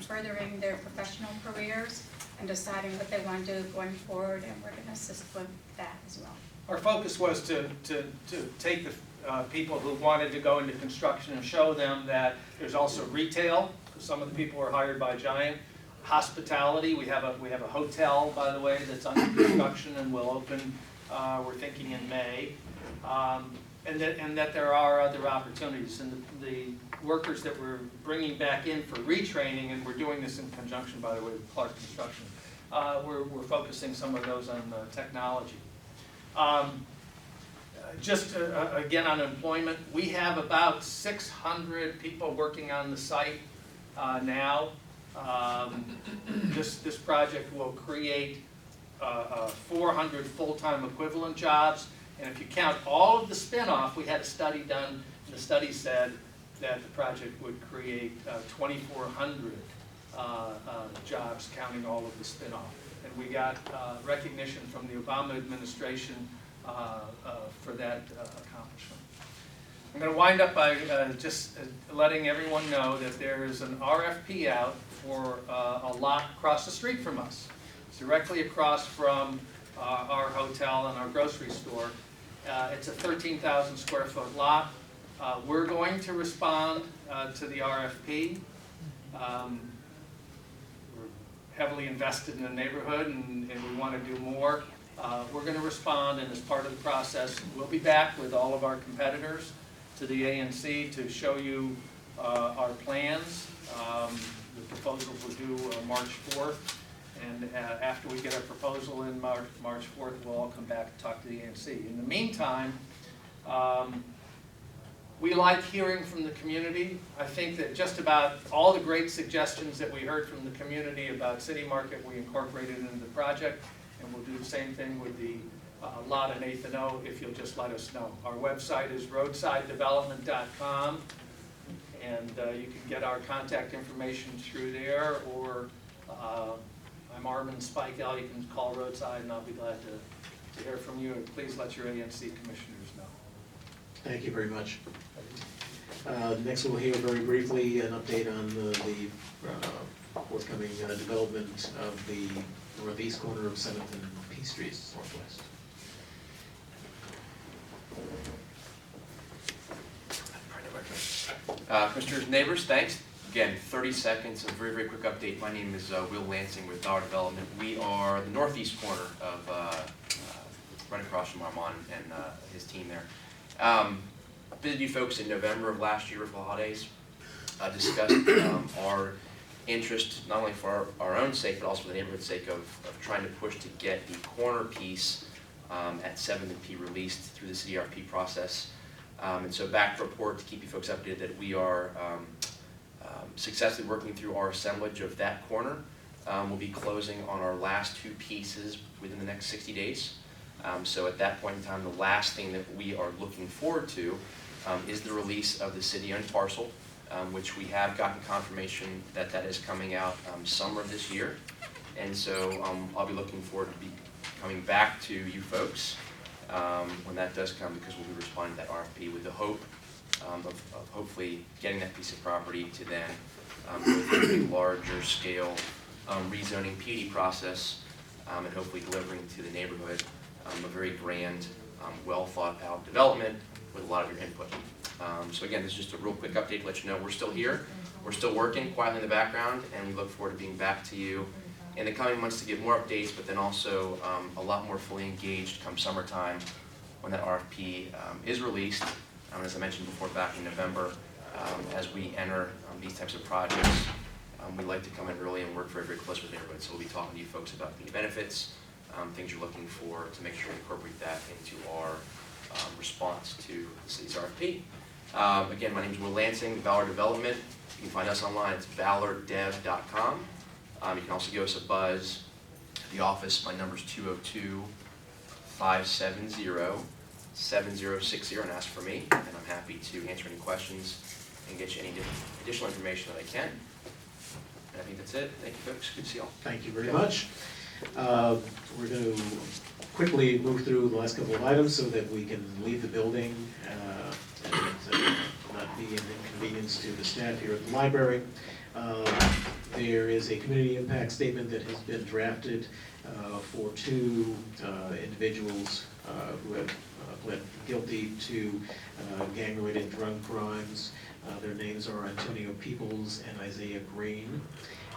furthering their professional careers and deciding what they want to do going forward, and we're going to assist with that as well. Our focus was to take the people who wanted to go into construction and show them that there's also retail, because some of the people were hired by Giant. Hospitality, we have a hotel, by the way, that's under construction and will open, we're thinking in May. And that there are other opportunities. And the workers that we're bringing back in for retraining, and we're doing this in conjunction, by the way, with Clark Construction, we're focusing some of those on technology. Just again on employment, we have about 600 people working on the site now. This project will create 400 full-time equivalent jobs, and if you count all of the spin-off, we had a study done, and the study said that the project would create 2,400 jobs, counting all of the spin-off. And we got recognition from the Obama administration for that accomplishment. I'm going to wind up by just letting everyone know that there is an RFP out for a lot across the street from us. It's directly across from our hotel and our grocery store. It's a 13,000 square foot lot. We're going to respond to the RFP. We're heavily invested in the neighborhood, and we want to do more. We're going to respond, and as part of the process, we'll be back with all of our competitors to the ANC to show you our plans. The proposals will due March 4th, and after we get our proposal in March 4th, we'll all come back and talk to the ANC. In the meantime, we like hearing from the community. I think that just about all the great suggestions that we heard from the community about City Market, we incorporated into the project, and we'll do the same thing with the lot in 8th and O if you'll just let us know. Our website is roadsidedevelopment.com, and you can get our contact information through there, or I'm Armin Spikel. You can call Roadside, and I'll be glad to hear from you, and please let your ANC commissioners know. Thank you very much. Next we'll hear very briefly an update on the forthcoming development of the northeast corner of 7th and P Streets Northwest. Commissioners, neighbors, thanks. Again, 30 seconds, a very, very quick update. My name is Will Lansing with Dollar Development. We are the northeast corner of, right across from Armand and his team there. Visited you folks in November of last year for the holidays. Discussed our interest, not only for our own sake, but also for the neighborhood's sake of trying to push to get the corner piece at 7th and P released through the CDRP process. And so back to report to keep you folks updated that we are successfully working through our assemblage of that corner. We'll be closing on our last two pieces within the next 60 days. So at that point in time, the last thing that we are looking forward to is the release of the city-owned parcel, which we have gotten confirmation that that is coming out summer of this year. And so I'll be looking forward to be coming back to you folks when that does come, because we'll be responding to that RFP with the hope of hopefully getting that piece of property to then go through a larger scale rezoning PD process, and hopefully delivering to the neighborhood a very grand, well thought out development with a lot of your input. So again, this is just a real quick update to let you know we're still here. We're still working quietly in the background, and we look forward to being back to you in the coming months to give more updates, but then also a lot more fully engaged come summertime when that RFP is released. As I mentioned before, back in November, as we enter these types of projects, we like to come in early and work very, very close with the neighborhood. So we'll be talking to you folks about the benefits, things you're looking for to make sure you incorporate that into our response to the city's RFP. Again, my name is Will Lansing, Valor Development. You can find us online. It's valordev.com. You can also give us a buzz at the office. My number is 202-570-7060, and ask for me. And I'm happy to answer any questions and get you any additional information that I can. And I think that's it. Thank you, folks. Good to see you all. Thank you very much. We're going to quickly move through the last couple of items so that we can leave the building and not be an inconvenience to the staff here at the library. There is a community impact statement that has been drafted for two individuals who have pled guilty to gang-related drug crimes. Their names are Antonio Peoples and Isaiah Green.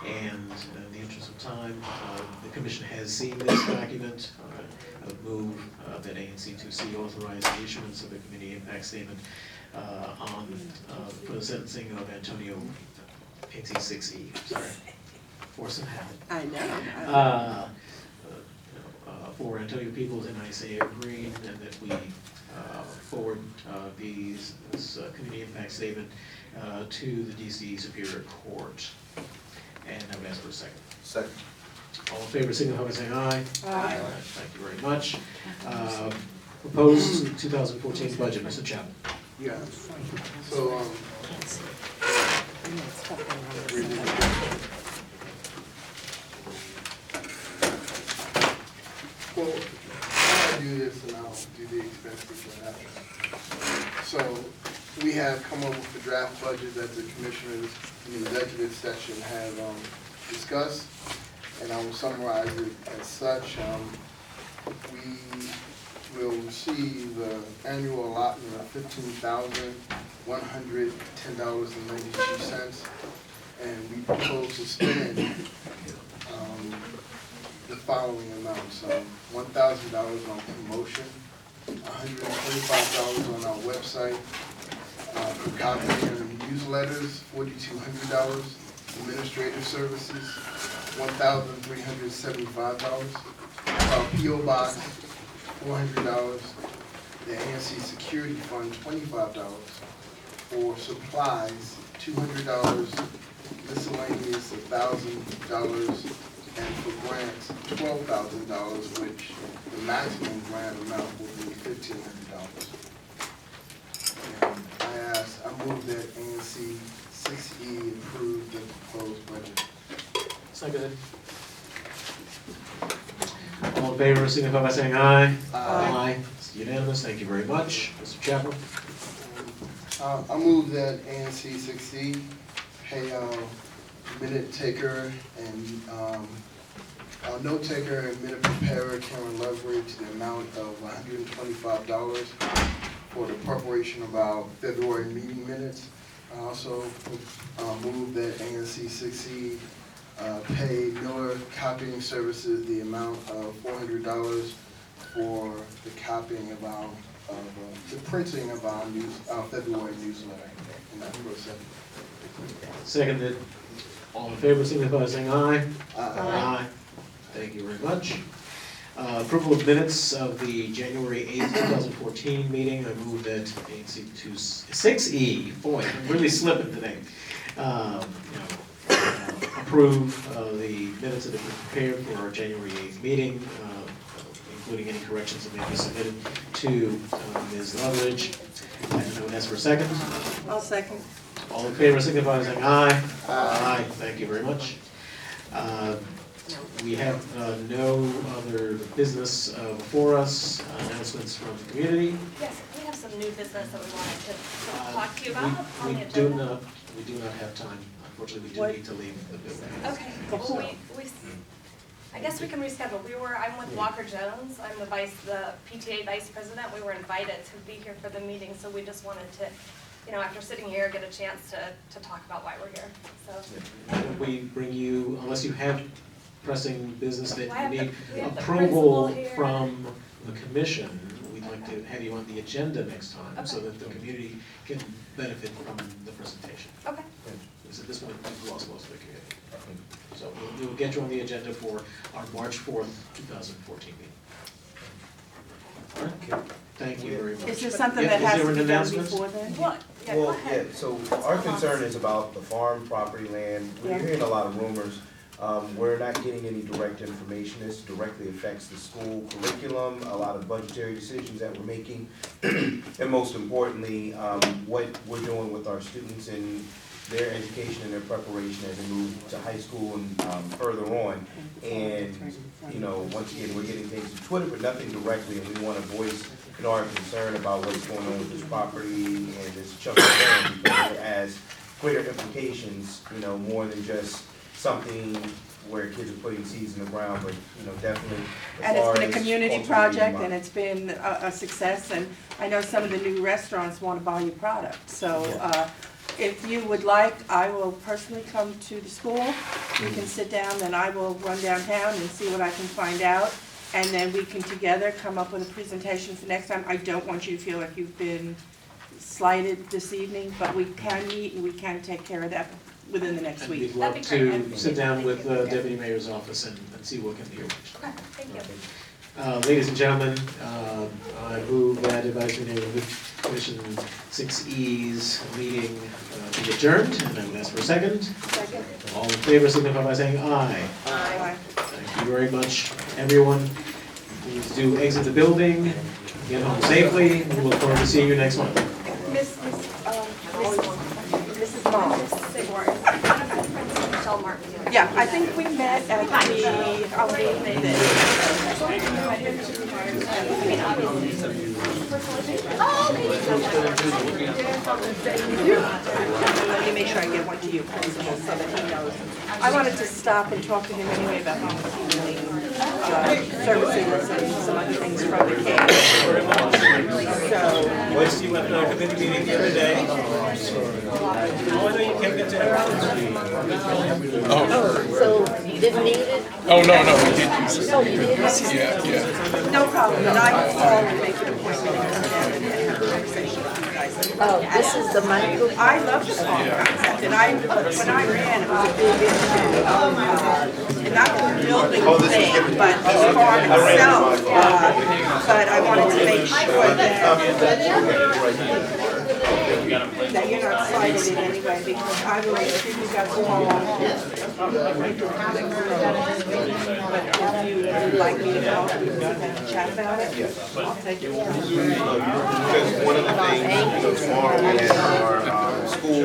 And in the interest of time, the commission has seen this document. I would move that ANC2C authorize the issuance of the community impact statement for the sentencing of Antonio, ANC6E, sorry, force of habit. I know. For Antonio Peoples and Isaiah Green, and that we forward this community impact statement to the DC Superior Court. And I would ask for a second. Second. All in favor, signify by saying aye. Aye. Thank you very much. Proposed 2014 budget, Mr. Chapman. Yeah, so, well, I'll do this and I'll do the expenses after. So, we have come up with the draft budget that the commissioners in the executive session have discussed, and I will summarize it as such. We will receive the annual allotment of $15,110.92, and we propose to spend the following amounts: $1,000 on promotion, $125 on our website, for copying and newsletters, $4,200, administrative services, $1,375, our PO box, $400, the ANC Security Fund, $25, for supplies, $200, miscellaneous, $1,000, and for grants, $12,000, which the maximum grant amount will be $1,500. And I move that ANC 6E approve the proposed budget. Seconded. All in favor, signify by saying aye. Aye. It's unanimous, thank you very much. Mr. Chapman? I move that ANC 6E pay minute taker and note taker and minute preparer Karen Lovery to the amount of $125 for the preparation of our February meeting minutes. I also move that ANC 6E pay Miller Copying Services the amount of $400 for the copying of the printing of our February newsletter. And that's for a second. Seconded. All in favor, signify by saying aye. Aye. Thank you very much. Approval of minutes of the January 8th, 2014 meeting. I move that ANC 6E, boy, I'm really slipping today. Approve the minutes that have been prepared for our January 8th meeting, including any corrections that may be submitted to Ms. Loveridge. And I would ask for a second. I'll second. All in favor, signify by saying aye. Aye. Thank you very much. We have no other business before us. Announcements from the community. Yes, we have some new business that we wanted to talk to you about on the We agenda. do not have time. Unfortunately, we do What? need to leave the building. Okay, well, I guess we can reschedule. I'm with Walker Jones. I'm the PTA vice president. We were invited to be here for the meeting, so we just wanted to, after sitting here, get a chance to talk about why we're here, so. Why don't we bring you, unless you have pressing business that Well, you need we have the approval principal here. from the commission, we'd like to have you on the agenda next time so Okay. that the community can benefit from the presentation. Okay, Because at this point, we've lost most of the community. So we will get you on the agenda for our March 4th, 2014 meeting. All right, thank you very much. Is there something Yeah, that is has there to an be done announcement? before then? well, yeah, go Well, ahead. yeah, so our Principal concern Moss. is about the farm, property, land. Yeah. We're hearing a lot of rumors. We're not getting any direct information. This directly affects the school curriculum, a lot of budgetary decisions that we're making. And most importantly, what we're doing with our students and their education and their preparation as they move to high school and further on. And, once again, we're getting things from Twitter, but nothing directly, and we want to voice, our concern about what's going on with this property and this chunk of land, because it has greater implications, more than just something where kids are putting seeds in the ground, but, definitely as And it's far been a as community cultivating project, my- and it's been a success, and I know some of the new restaurants want to buy your product. So if you would like, I will personally come to the school. We can sit down, and I will run downtown and see what I can find out. And then we can together come up with a presentation for next time. I don't want you to feel like you've been slighted this evening, but we can meet and we can take care of that within the next And week. we'd love That'd be great. to sit down with the Deputy Mayor's office and see what can be arranged. Okay, thank you. Ladies and gentlemen, I move that Advisory Neighborhood Commission 6E's meeting be adjourned, and I would ask for a second. Second. All in favor signify by saying aye. Aye. Thank you very much, everyone. Please do exit the building, get home safely, and we look forward to seeing you next month. Mrs. Long. Michelle Martin. Yeah, I think we met at Let me make sure I get one to you, Principal, so that he knows. I wanted to stop and talk to him anyway about services and some other things from the camp. So, What's you left our committee meeting the other day? Oh, I know you kept it to So you didn't need it? Oh, no, we didn't use it. No, you didn't? Yeah. no problem, and I can call and make an appointment and come down and have a conversation with you guys. Oh, this is the micro. I love the farm concept, and when I ran, it was a big issue. Not the building thing, but the farm itself. But I wanted to make sure that you're not cited in any way, because I will make sure you got along. But if you would like me to call, we can chat about it. I'll take it. Because one of the things, tomorrow we have our school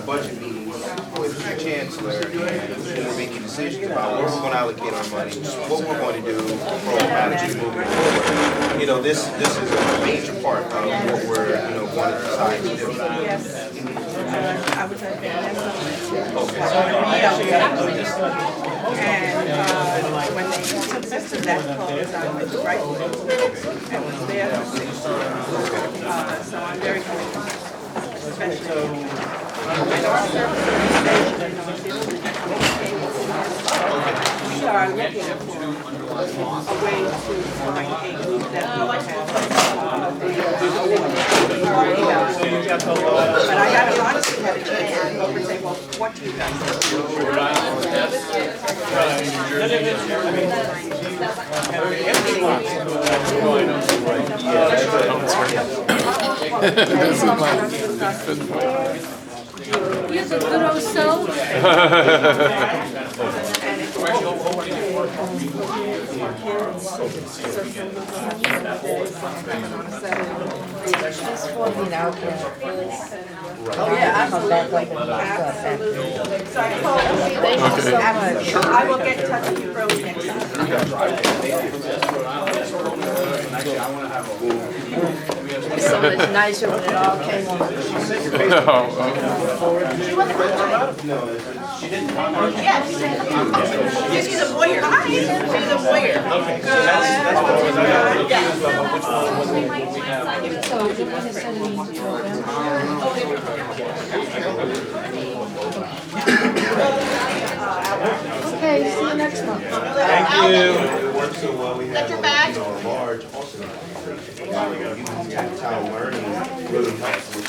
budget meetings with the chancellor, and we're making decisions about where we're going to allocate our money, what we're going to do programmatically moving forward. This is a major part of what we're, going to decide to do. Yes. I was at the and when they took this to that close, I went right to it and was there for 6 years. So I'm very grateful, especially in our service organization and our building. We are looking for a way to find a group that we can have. But I gotta honestly have a chance to go over and say, well, what do you guys do? You're the good old soul. She's 14 out there. Oh, yeah, absolutely. Absolutely. So I told I will get in touch with you early next It's so much nicer when it all came on. She's a lawyer. I am. She's a lawyer. Okay. So you want to send me to Okay, see you next month. Thank you. It works so well. We have a large, also, town learning really helps with